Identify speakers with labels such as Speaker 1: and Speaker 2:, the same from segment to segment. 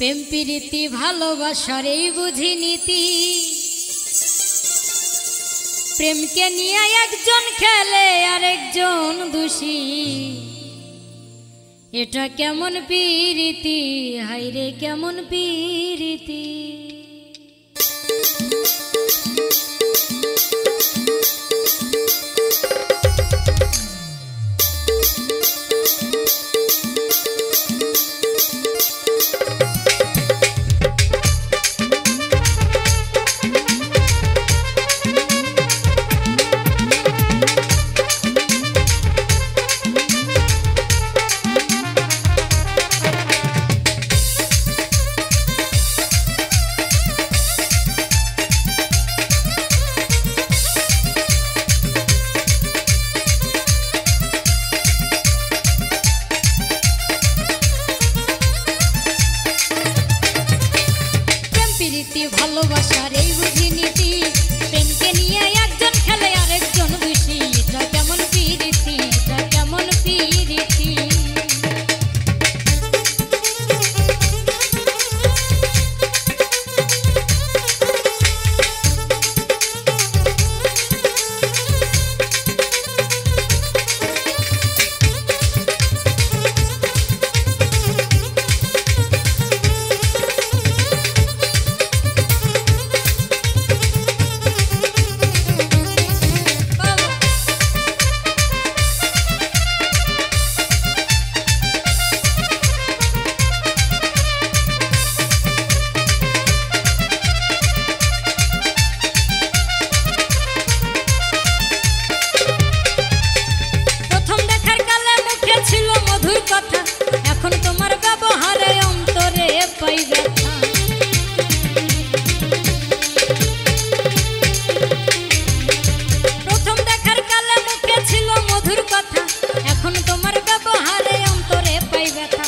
Speaker 1: প্রেম প্রীতি ভালোবাসার এই বুঝি নীতি। প্রেমকে নিয়ে একজন খেলে আর একজন দোষী, এটা কেমন প্রীতি, হায়রে কেমন প্রীতি। ভালোবাসার এই বুঝি নীতি, প্রেমকে নিয়ে একজন খেলে আর একজন দোষী, এটা কেমন প্রীতি, এটা কেমন প্রীতি। এখন তোমার ব্যবহারে অন্তরে পাই ব্যথা। প্রথম দেখার কালে মুখে ছিল মধুর কথা, এখন তোমার ব্যবহারে অন্তরে পাই ব্যথা।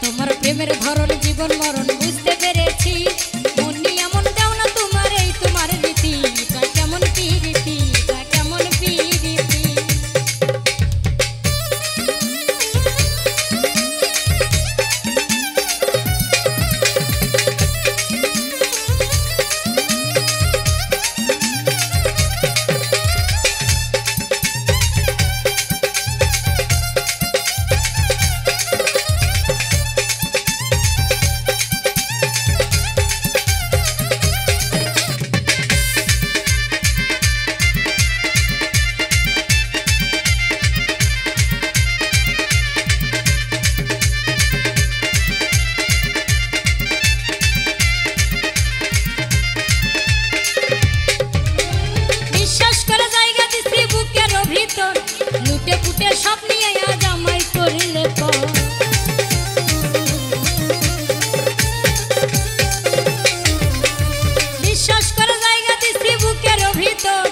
Speaker 1: তোমার প্রেমের ধরন জীবন মরণ বুঝতে পেরেছি, মনি এমন দেও না তোমার এই তোমার রীতি, এটা কেমন প্রীতি, এটা কেমন প্রীতি। লুটে পুটে সব নিয়ে আজ আমায় করিলে পর, বিশ্বাস করে জায়গা দিছি বুকের ভিতর,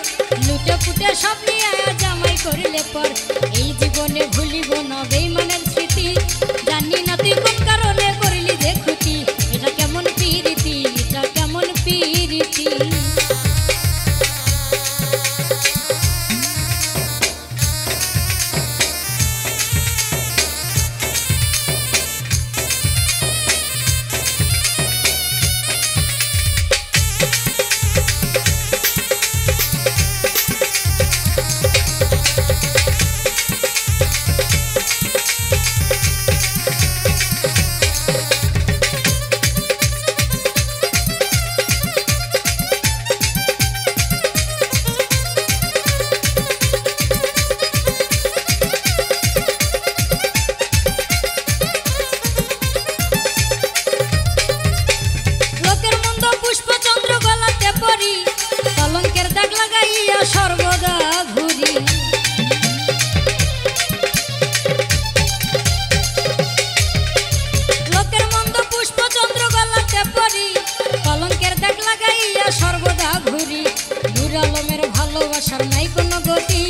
Speaker 1: লুটে পুটে সব নিয়ে আজ আমায় করিলে পর। এই জীবনে ভুলিব না বেঈমানের স্মৃতি, জানি না তুই কোন কারণে করলি যে ক্ষতি, এটা কেমন প্রীতি, এটা কেমন প্রীতি। কলঙ্কের দাগ লাগাইয়া সর্বদা ঘুরি, লোকের মন্দ পুষ্প চন্দ্র গলাতে পরি, কলঙ্কের দাগ লাগাইয়া সর্বদা ঘুরি। নূর আলমের ভালোবাসার নাই কোনো গতি,